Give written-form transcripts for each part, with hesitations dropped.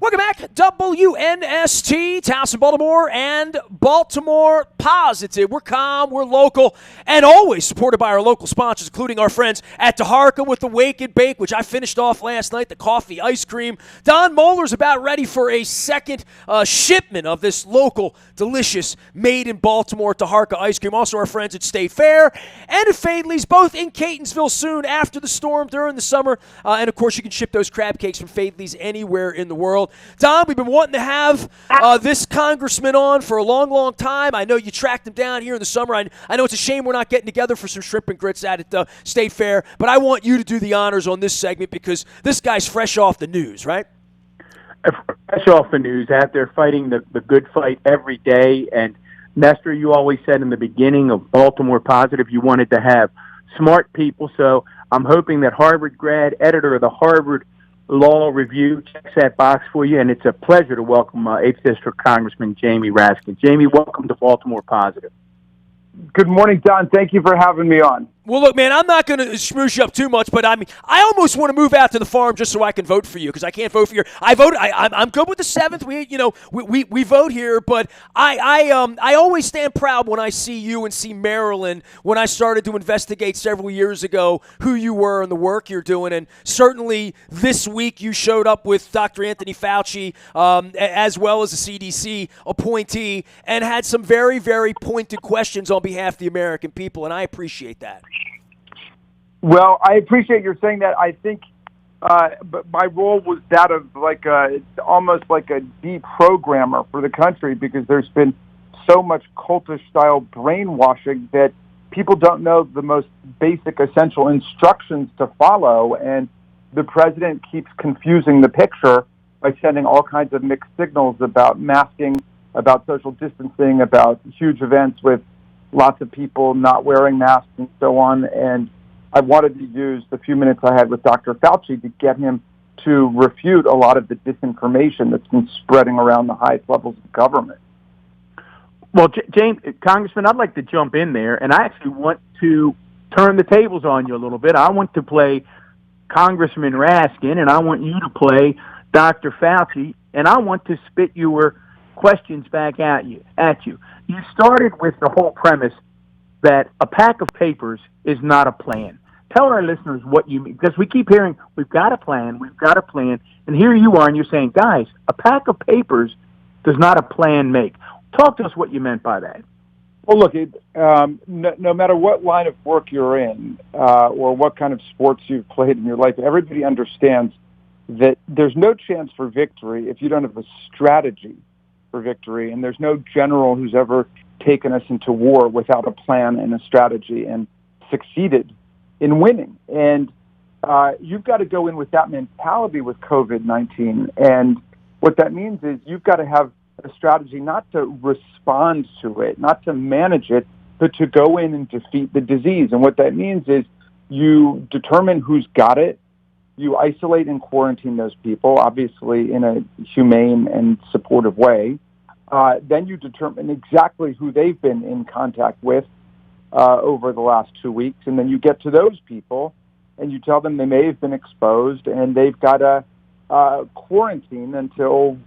Welcome back. WNST, Towson, Baltimore, and Baltimore Positive. We're calm, we're local, and always supported by our local sponsors, including our friends at DeHarka with the Wake and Bake, which I finished off last night, the coffee ice cream. Don Moeller's about ready for a second shipment of this local, delicious, made in Baltimore DeHarka ice cream. Also our friends at State Fair and at Fadley's, both in Catonsville soon after the storm during the summer. And, of course, you can ship those crab cakes from Fadley's anywhere in the world. Don, we've been wanting to have this congressman on for a long, long time. I know you tracked him down here in the summer. I know it's a shame we're not getting together for some shrimp and grits at the State Fair, but I want you to do the honors on this segment because this guy's fresh off the news, right? Fresh off the news, out there fighting the good fight every day. And, Nestor, you always said in the beginning of Baltimore Positive you wanted to have smart people, so I'm hoping that Harvard grad, editor of the Harvard Law Review checks that box for you, and it's a pleasure to welcome 8th District Congressman Jamie Raskin. Jamie, welcome to Baltimore Positive. Good morning, Don. Thank you for having me on. Well, look, man, I'm not going to smoosh you up too much, but I mean, I almost want to move out to the farm just so I can vote for you because I can't vote for you. I'm good with the 7th. We vote here, but I always stand proud when I see you and see Maryland when I started to investigate several years ago who you were and the work you're doing. And certainly this week you showed up with Dr. Anthony Fauci as well as a CDC appointee and had some very, very pointed questions on behalf of the American people, and I appreciate that. Well, I appreciate your saying that. I think my role was that of almost like a deprogrammer for the country because there's been so much cultish-style brainwashing that people don't know the most basic, essential instructions to follow, and the president keeps confusing the picture by sending all kinds of mixed signals about masking, about social distancing, about huge events with lots of people not wearing masks and so on, and I wanted to use the few minutes I had with Dr. Fauci to get him to refute a lot of the disinformation that's been spreading around the highest levels of government. Well, James, Congressman, I'd like to jump in there, and I actually want to turn the tables on you a little bit. I want to play Congressman Raskin, and I want you to play Dr. Fauci, and I want to spit your questions back at you. You started with the whole premise that a pack of papers is not a plan. Tell our listeners what you mean, because we keep hearing, we've got a plan, and here you are, and you're saying, guys, a pack of papers does not a plan make. Talk to us what you meant by that. Well, look, no matter what line of work you're in or what kind of sports you've played in your life, everybody understands that there's no chance for victory if you don't have a strategy for victory, and there's no general who's ever taken us into war without a plan and a strategy and succeeded in winning. And you've got to go in with that mentality with COVID-19. And what that means is you've got to have a strategy not to respond to it, not to manage it, but to go in and defeat the disease. And what that means is you determine who's got it, you isolate and quarantine those people, obviously in a humane and supportive way. Then you determine exactly who they've been in contact with over the last 2 weeks, and then you get to those people and you tell them they may have been exposed and they've got to quarantine until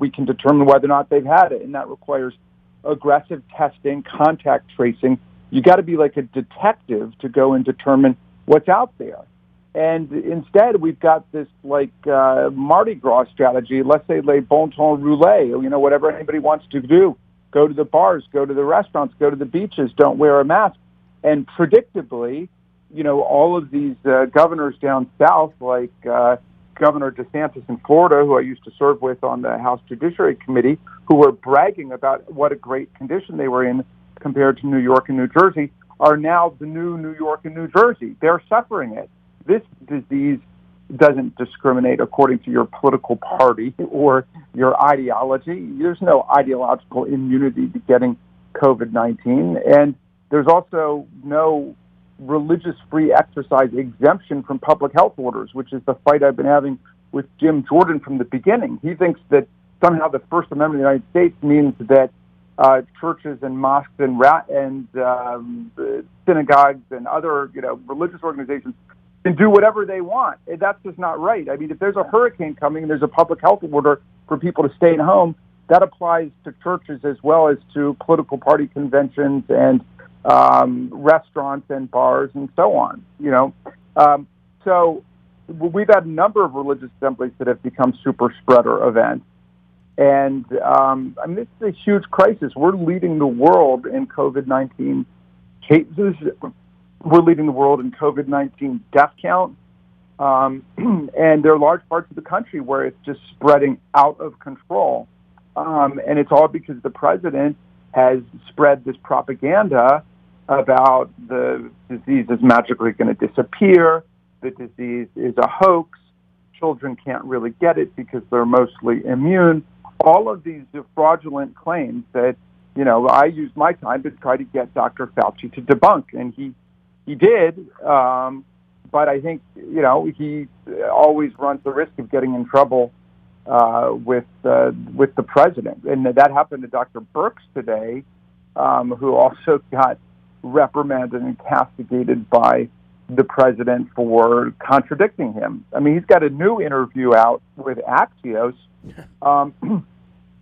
we can determine whether or not they've had it, and that requires aggressive testing, contact tracing. You got to be like a detective to go and determine what's out there. And instead, we've got this Mardi Gras strategy. Let's say les bon temps roulés, whatever anybody wants to do. Go to the bars, go to the restaurants, go to the beaches, don't wear a mask. And predictably, all of these governors down south, like Governor DeSantis in Florida, who I used to serve with on the House Judiciary Committee, who were bragging about what a great condition they were in compared to New York and New Jersey, are now the new New York and New Jersey. They're suffering it. This disease doesn't discriminate according to your political party or your ideology. There's no ideological immunity to getting COVID-19. And there's also no religious free exercise exemption from public health orders, which is the fight I've been having with Jim Jordan from the beginning. He thinks that somehow the First Amendment of the United States means that churches and mosques and synagogues and other religious organizations can do whatever they want. That's just not right. I mean, if there's a hurricane coming and there's a public health order for people to stay at home, that applies to churches as well as to political party conventions and restaurants and bars and so on. So we've had a number of religious assemblies that have become super spreader events. And this is a huge crisis. We're leading the world in COVID-19 cases. We're leading the world in COVID-19 death count. And there are large parts of the country where it's just spreading out of control. And it's all because the president has spread this propaganda about the disease is magically going to disappear. The disease is a hoax. Children can't really get it because they're mostly immune. All of these fraudulent claims that, I used my time to try to get Dr. Fauci to debunk, and he did. But I think, he always runs the risk of getting in trouble with the president. And that happened to Dr. Birx today, who also got reprimanded and castigated by the president for contradicting him. I mean, he's got a new interview out with Axios,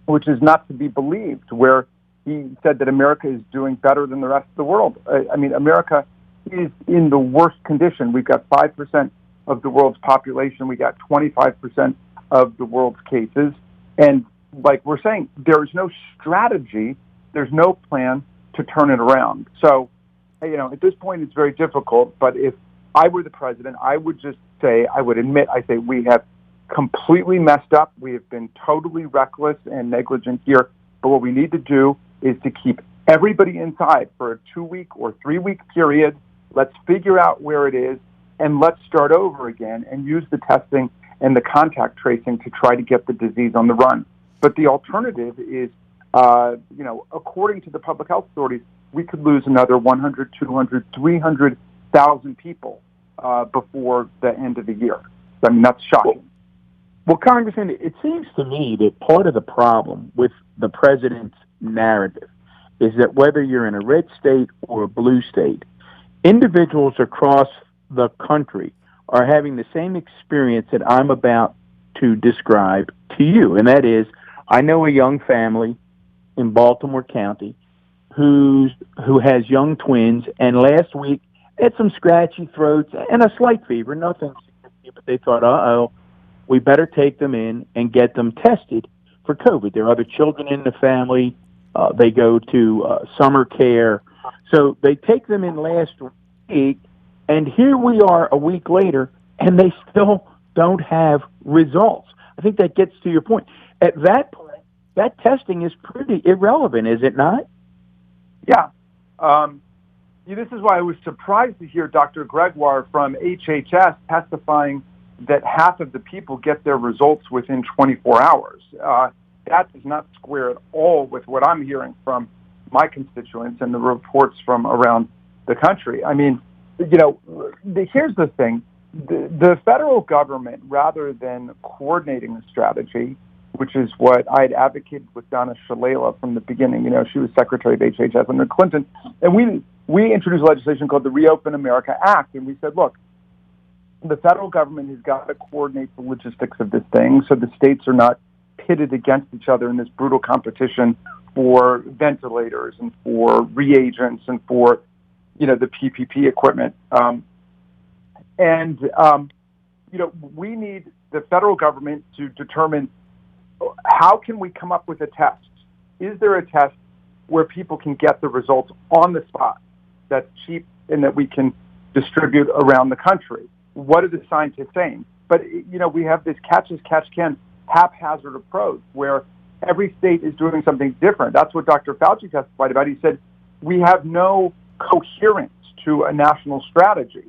which is not to be believed, where he said that America is doing better than the rest of the world. I mean, America is in the worst condition. We've got 5% of the world's population. We got 25% of the world's cases. And like we're saying, there is no strategy. There's no plan to turn it around. So, at this point, it's very difficult. But if I were the president, I would just say, we have completely messed up. We have been totally reckless and negligent here. But what we need to do is to keep everybody inside for a 2-week or 3-week period. Let's figure out where it is, and let's start over again and use the testing and the contact tracing to try to get the disease on the run. But the alternative is, according to the public health authorities, we could lose another 100, 200, 300,000 people before the end of the year. I mean, that's shocking. Well, Congressman, it seems to me that part of the problem with the president's narrative is that whether you're in a red state or a blue state, individuals across the country are having the same experience that I'm about to describe to you. And that is, I know a young family in Baltimore County who has young twins, and last week had some scratchy throats and a slight fever, nothing significant, but they thought, we better take them in and get them tested for COVID. There are other children in the family. They go to summer care. So they take them in last week, and here we are a week later, and they still don't have results. I think that gets to your point. At that point, that testing is pretty irrelevant, is it not? Yeah. This is why I was surprised to hear Dr. Gregoire from HHS testifying that half of the people get their results within 24 hours. That does not square at all with what I'm hearing from my constituents and the reports from around the country. I mean, here's the thing. The federal government, rather than coordinating a strategy, which is what I had advocated with Donna Shalala from the beginning. She was Secretary of HHS under Clinton. And we introduced legislation called the Reopen America Act. And we said, look, the federal government has got to coordinate the logistics of this thing so the states are not pitted against each other in this brutal competition for ventilators and for reagents and for, the PPP equipment. We need the federal government to determine how can we come up with a test. Is there a test where people can get the results on the spot that's cheap and that we can distribute around the country? What are the scientists saying? But, we have this catch-as-catch-can haphazard approach where every state is doing something different. That's what Dr. Fauci testified about. He said, we have no coherence to a national strategy.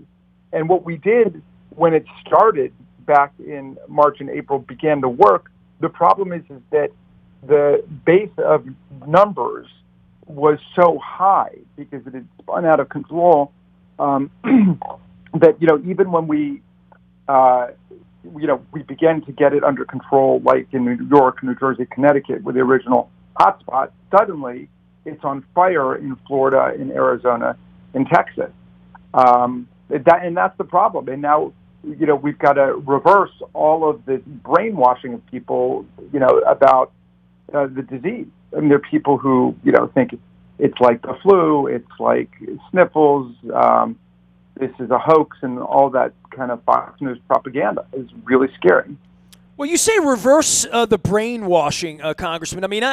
And what we did when it started back in March and April began to work, the problem is that the base of numbers was so high because it had spun out of control that, even when we began to get it under control, like in New York, New Jersey, Connecticut, with the original hotspot, suddenly it's on fire in Florida, in Arizona, in Texas. And that's the problem. And now, we've got to reverse all of the brainwashing of people, about the disease. I mean, there are people who, think it's like the flu, it's like sniffles, this is a hoax, and all that kind of Fox News propaganda is really scary. Well, you say reverse the brainwashing, Congressman. I mean,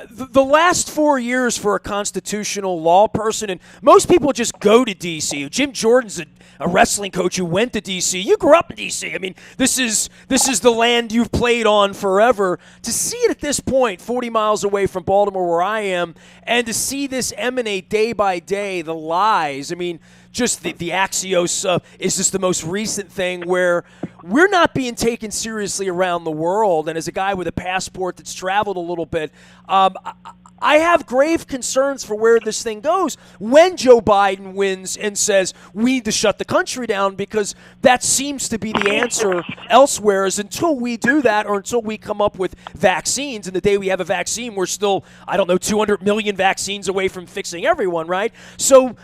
the last 4 years for a constitutional law person, and most people just go to D.C. Jim Jordan's a wrestling coach who went to D.C. You grew up in D.C. I mean, this is the land you've played on forever. To see it at this point, 40 miles away from Baltimore where I am, and to see this emanate day by day, the lies, I mean, just the Axios is just the most recent thing where we're not being taken seriously around the world. And as a guy with a passport that's traveled a little bit, I have grave concerns for where this thing goes when Joe Biden wins and says we need to shut the country down, because that seems to be the answer elsewhere. Is until we do that, or until we come up with vaccines, and the day we have a vaccine, we're still, 200 million vaccines away from fixing everyone, right? So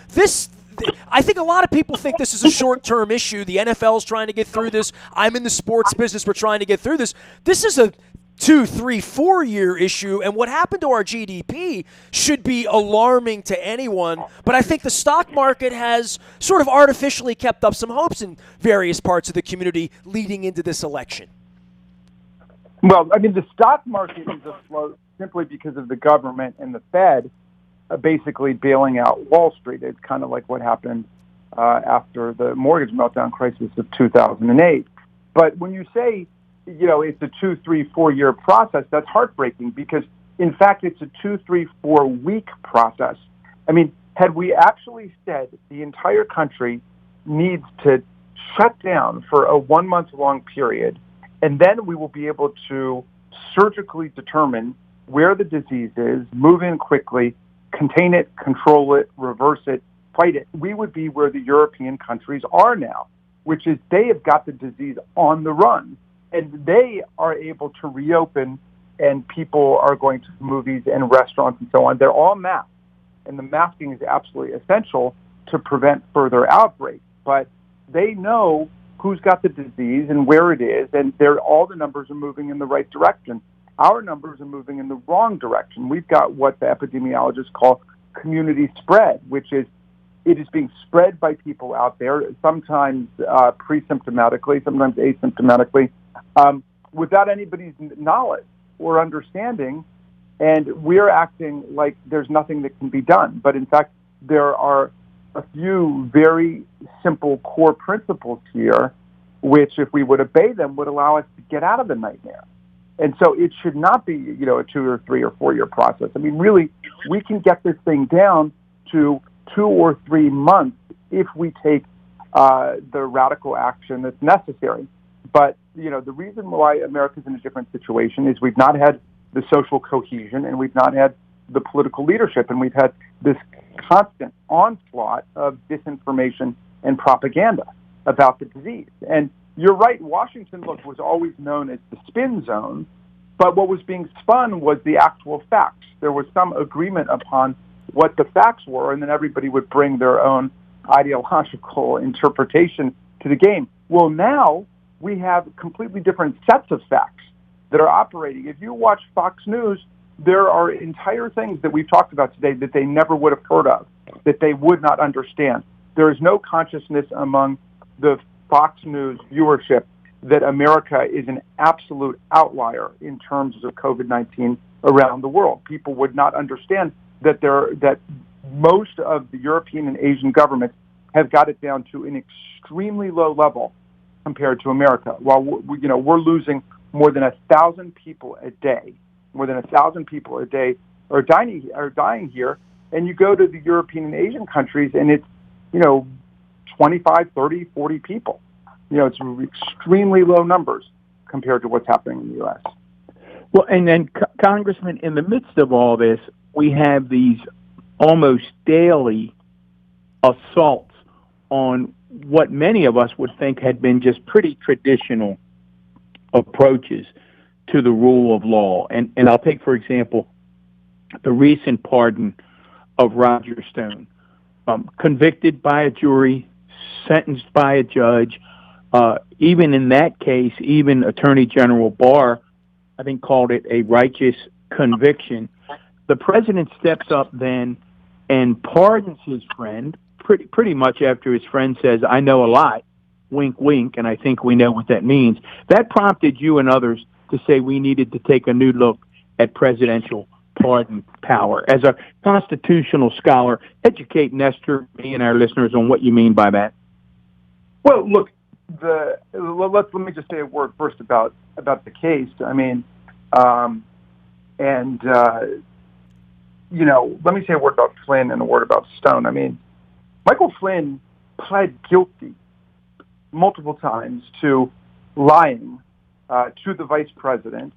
I think a lot of people think this is a short-term issue. The NFL is trying to get through this. I'm in the sports business. We're trying to get through this. This is a 2, 3, 4-year issue, and what happened to our GDP should be alarming to anyone. But I think the stock market has sort of artificially kept up some hopes in various parts of the community leading into this election. Well, I mean, the stock market is afloat simply because of the government and the Fed basically bailing out Wall Street. It's kind of like what happened after the mortgage meltdown crisis of 2008. But when you say, it's a 2, 3, 4 year process, that's heartbreaking, because in fact, it's a 2, 3, 4 week process. I mean, had we actually said the entire country needs to shut down for a 1 month long period, and then we will be able to surgically determine where the disease is, move in quickly, contain it, control it, reverse it, fight it, we would be where the European countries are now, which is they have got the disease on the run, and they are able to reopen, and people are going to movies and restaurants and so on. They're all masked, and the masking is absolutely essential to prevent further outbreaks. But they know who's got the disease and where it is, and all the numbers are moving in the right direction. Our numbers are moving in the wrong direction. We've got what the epidemiologists call community spread, which is it is being spread by people out there, sometimes pre-symptomatically, sometimes asymptomatically, without anybody's knowledge or understanding, and we're acting like there's nothing that can be done. But in fact, there are a few very simple core principles here, which, if we would obey them, would allow us to get out of the nightmare. And so it should not be, a 2 or 3 or 4 year process. I mean, really, we can get this thing down to 2 or 3 months if we take the radical action that's necessary. But, the reason why America's in a different situation is we've not had the social cohesion, and we've not had the political leadership, and we've had this constant onslaught of disinformation and propaganda about the disease. And you're right, Washington, was always known as the spin zone, but what was being spun was the actual facts. There was some agreement upon what the facts were, and then everybody would bring their own ideological interpretation to the game. Well, now we have completely different sets of facts that are operating. If you watch Fox News, there are entire things that we've talked about today that they never would have heard of, that they would not understand. There is no consciousness among the Fox News viewership that America is an absolute outlier in terms of COVID-19 around the world. People would not understand that most of the European and Asian governments have got it down to an extremely low level compared to America. While we're losing more than 1,000 people a day, are dying here, and you go to the European and Asian countries, and it's 25, 30, 40 people. It's extremely low numbers compared to what's happening in the U.S. Well, and then, Congressman, in the midst of all this, we have these almost daily assaults on what many of us would think had been just pretty traditional approaches to the rule of law. And I'll take, for example, the recent pardon of Roger Stone, convicted by a jury, sentenced by a judge. Even in that case, even Attorney General Barr, I think, called it a righteous conviction. The president steps up then and pardons his friend pretty much after his friend says, "I know a lot," wink, wink, and I think we know what that means. That prompted you and others to say we needed to take a new look at presidential pardon power. As a constitutional scholar, educate Nestor, me, and our listeners on what you mean by that. Well, look, let me just say a word first about the case. I mean, let me say a word about Flynn and a word about Stone. I mean, Michael Flynn pled guilty multiple times to lying to the vice president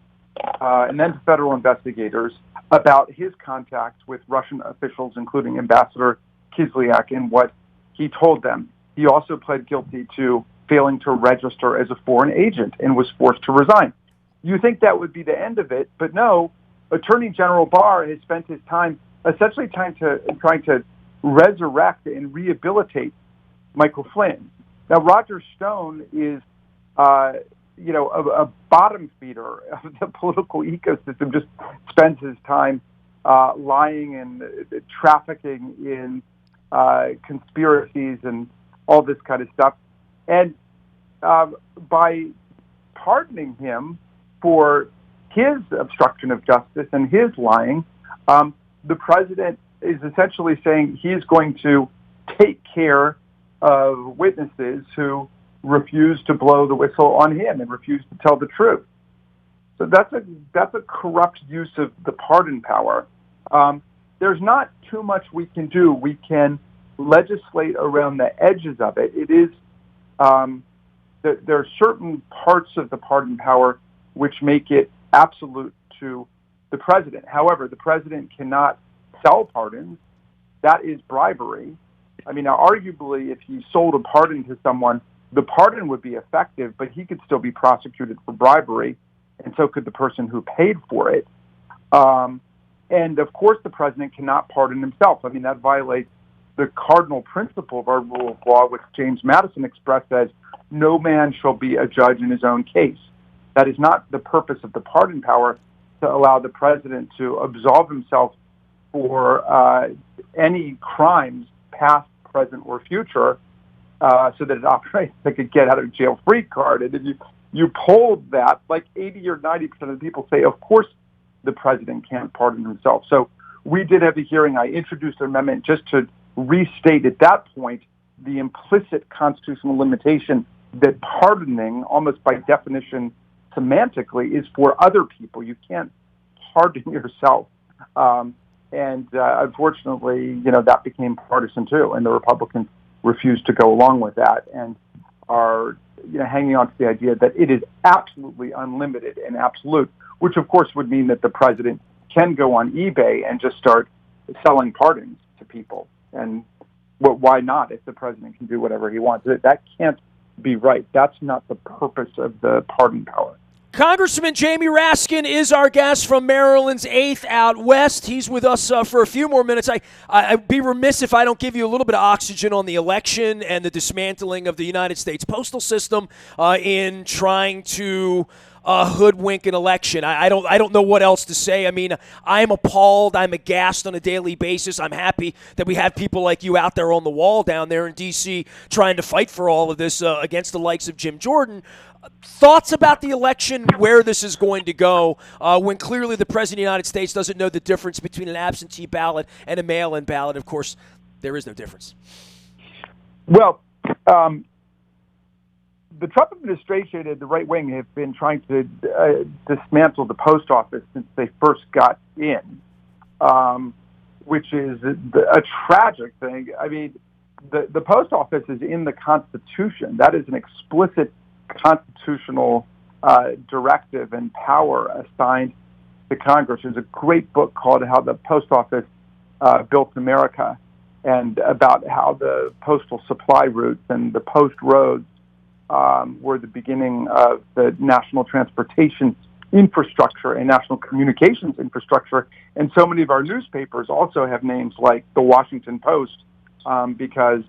and then to federal investigators about his contact with Russian officials, including Ambassador Kislyak, and what he told them. He also pled guilty to failing to register as a foreign agent and was forced to resign. You think that would be the end of it, but no. Attorney General Barr has spent his time essentially trying to resurrect and rehabilitate Michael Flynn. Now, Roger Stone is, a bottom feeder of the political ecosystem, just spends his time lying and trafficking in conspiracies and all this kind of stuff. And by pardoning him for his obstruction of justice and his lying, the president is essentially saying he's going to take care of witnesses who refuse to blow the whistle on him and refuse to tell the truth. So that's a corrupt use of the pardon power. There's not too much we can do. We can legislate around the edges of it. It is there are certain parts of the pardon power which make it absolute to the president. However, the president cannot sell pardons. That is bribery. I mean, now, arguably, if he sold a pardon to someone, the pardon would be effective, but he could still be prosecuted for bribery, and so could the person who paid for it. And, of course, the president cannot pardon himself. I mean, that violates the cardinal principle of our rule of law, which James Madison expressed as, no man shall be a judge in his own case. That is not the purpose of the pardon power, to allow the president to absolve himself for any crimes, past, present, or future, so that it operates like a get-out-of-jail-free card. And if you polled that, like 80 or 90% of the people say, of course, the president can't pardon himself. So we did have a hearing. I introduced an amendment just to restate at that point the implicit constitutional limitation that pardoning, almost by definition, semantically, is for other people. You can't pardon yourself. Unfortunately, that became partisan too, and the Republicans refused to go along with that and are hanging on to the idea that it is absolutely unlimited and absolute, which of course would mean that the president can go on eBay and just start selling pardons to people. And why not if the president can do whatever he wants? That can't be right. That's not the purpose of the pardon power. Congressman Jamie Raskin is our guest from Maryland's 8th out west. He's with us for a few more minutes. I'd be remiss if I don't give you a little bit of oxygen on the election and the dismantling of the United States postal system in trying to hoodwink an election. I don't know what else to say. I mean, I'm appalled. I'm aghast on a daily basis. I'm happy that we have people like you out there on the wall down there in D.C. trying to fight for all of this against the likes of Jim Jordan. Thoughts about the election, where this is going to go, when clearly the President of the United States doesn't know the difference between an absentee ballot and a mail-in ballot. Of course, there is no difference. Well, the Trump administration and the right wing have been trying to dismantle the post office since they first got in, which is a tragic thing. I mean, the post office is in the Constitution. That is an explicit constitutional directive and power assigned to Congress. There's a great book called How the Post Office Built America, and about how the postal supply routes and the post roads were the beginning of the national transportation infrastructure and national communications infrastructure. And so many of our newspapers also have names like the Washington Post, because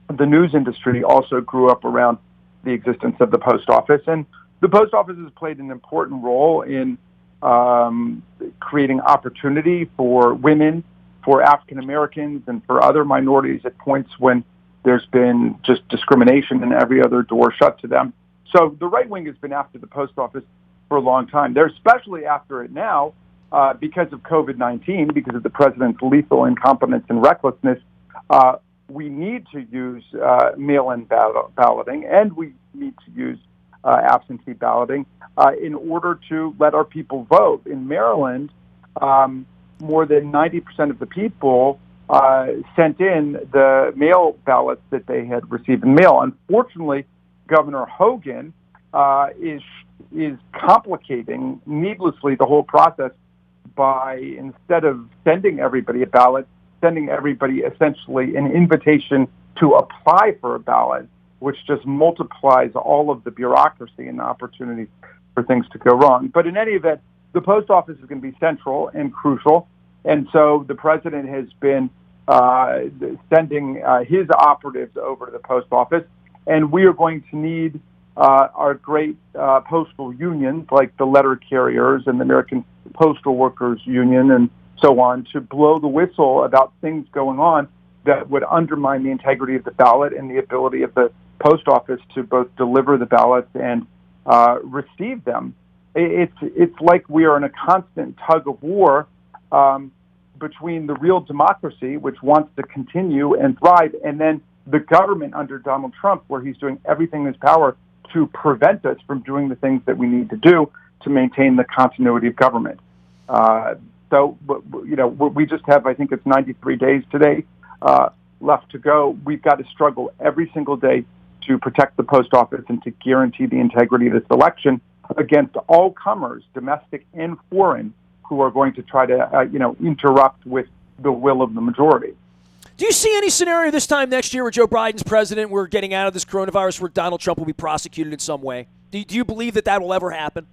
the news industry also grew up around the existence of the post office. And the post office has played an important role in creating opportunity for women, for African Americans, and for other minorities at points when there's been just discrimination and every other door shut to them. So the right wing has been after the post office for a long time. They're especially after it now because of COVID-19, because of the president's lethal incompetence and recklessness. We need to use mail-in balloting, and we need to use absentee balloting in order to let our people vote. In Maryland, more than 90% of the people sent in the mail ballots that they had received in mail. Unfortunately, Governor Hogan is complicating needlessly the whole process by, instead of sending everybody a ballot, sending everybody essentially an invitation to apply for a ballot, which just multiplies all of the bureaucracy and the opportunity for things to go wrong. But in any event, the post office is going to be central and crucial. And so the president has been sending his operatives over to the post office. And we are going to need our great postal unions like the letter carriers and the American Postal Workers Union and so on to blow the whistle about things going on that would undermine the integrity of the ballot and the ability of the post office to both deliver the ballots and receive them. It's like we are in a constant tug of war between the real democracy, which wants to continue and thrive, and then the government under Donald Trump, where he's doing everything in his power to prevent us from doing the things that we need to do to maintain the continuity of government. So, we just have, I think it's 93 days today left to go. We've got to struggle every single day to protect the post office and to guarantee the integrity of this election against all comers, domestic and foreign, who are going to try to, interrupt with the will of the majority. Do you see any scenario this time next year where Joe Biden's president, we're getting out of this coronavirus, where Donald Trump will be prosecuted in some way? Do you believe that will ever happen?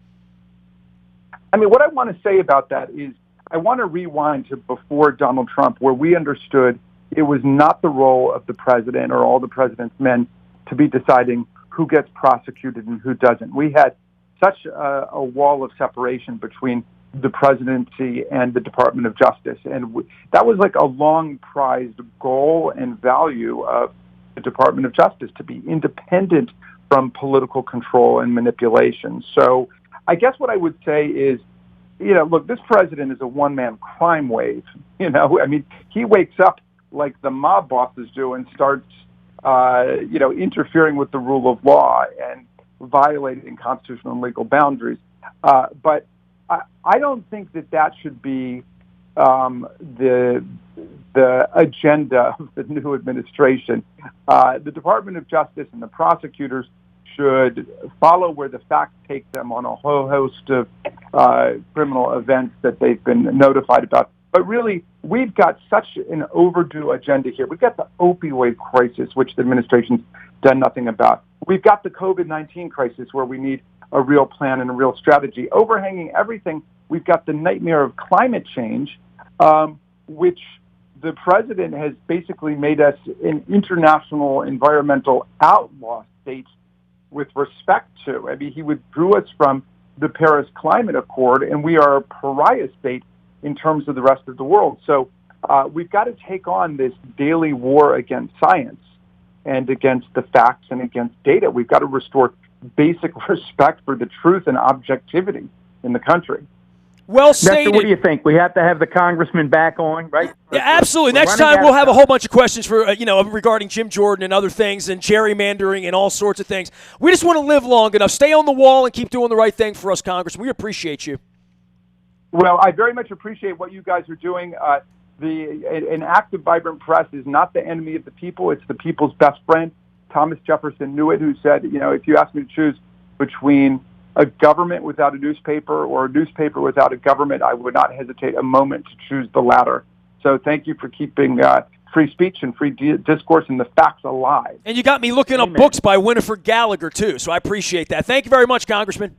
I mean, what I want to say about that is I want to rewind to before Donald Trump, where we understood it was not the role of the president or all the president's men to be deciding who gets prosecuted and who doesn't. We had such a wall of separation between the presidency and the Department of Justice. And that was like a long prized goal and value of the Department of Justice, to be independent from political control and manipulation. So I guess what I would say is, look, this president is a one-man crime wave. He wakes up like the mob bosses do and starts, interfering with the rule of law and violating constitutional and legal boundaries. But I don't think that should be the agenda of the new administration. The Department of Justice and the prosecutors should follow where the facts take them on a whole host of criminal events that they've been notified about. But really, we've got such an overdue agenda here. We've got the opioid crisis, which the administration's done nothing about. We've got the COVID-19 crisis, where we need a real plan and a real strategy. Overhanging everything, we've got the nightmare of climate change, which the president has basically made us an international environmental outlaw state with respect to. I mean, he withdrew us from the Paris Climate Accord, and we are a pariah state in terms of the rest of the world. So we've got to take on this daily war against science and against the facts and against data. We've got to restore basic respect for the truth and objectivity in the country. Well stated. Nestor, what do you think? We have to have the congressman back on, right? Yeah, absolutely. Next time we'll have a whole bunch of questions for regarding Jim Jordan and other things and gerrymandering and all sorts of things. We just want to live long enough, stay on the wall, and keep doing the right thing for us, Congressman. We appreciate you. Well, I very much appreciate what you guys are doing. An active, vibrant press is not the enemy of the people. It's the people's best friend. Thomas Jefferson knew it, who said, if you ask me to choose between a government without a newspaper or a newspaper without a government, I would not hesitate a moment to choose the latter. So thank you for keeping free speech and free discourse and the facts alive. And you got me looking up books by Winifred Gallagher, too, so I appreciate that. Thank you very much, Congressman.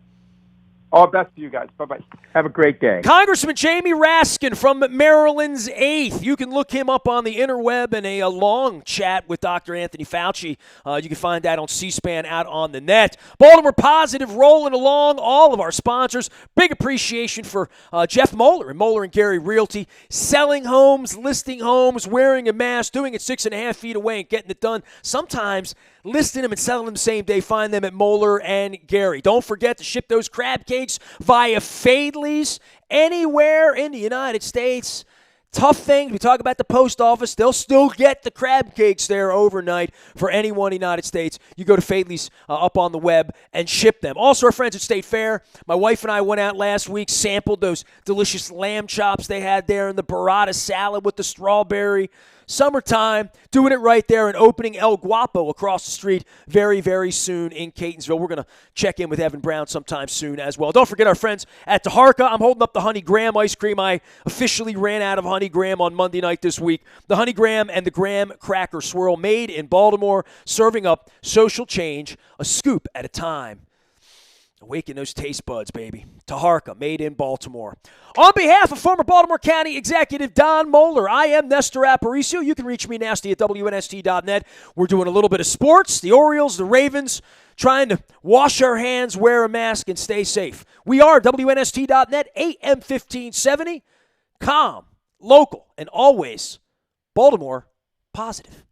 All best to you guys. Bye-bye. Have a great day. Congressman Jamie Raskin from Maryland's 8th. You can look him up on the interweb in a long chat with Dr. Anthony Fauci. You can find that on C-SPAN out on the net. Baltimore Positive rolling along. All of our sponsors. Big appreciation for Jeff Moeller and Moeller & Gary Realty. Selling homes, listing homes, wearing a mask, doing it 6.5 feet away and getting it done. Sometimes listing them and selling them the same day. Find them at Moeller & Gary. Don't forget to ship those crab cakes via Fadley's anywhere in the United States. Tough thing. We talk about the post office. They'll still get the crab cakes there overnight for anyone in the United States. You go to Fadley's up on the web and ship them. Also, our friends at State Fair. My wife and I went out last week, sampled those delicious lamb chops they had there and the burrata salad with the strawberry. Summertime, doing it right there and opening El Guapo across the street very, very soon in Catonsville. We're going to check in with Evan Brown sometime soon as well. Don't forget our friends at Taharka. I'm holding up the Honey Graham ice cream. I officially ran out of Honey Graham on Monday night this week. The Honey Graham and the Graham Cracker Swirl made in Baltimore, serving up social change, a scoop at a time. Awaken those taste buds, baby. Taharka, made in Baltimore. On behalf of former Baltimore County Executive Don Moeller, I am Nestor Aparicio. You can reach me nasty at WNST.net. We're doing a little bit of sports, the Orioles, the Ravens, trying to wash our hands, wear a mask, and stay safe. We are WNST.net, AM 1570, calm, local, and always Baltimore positive.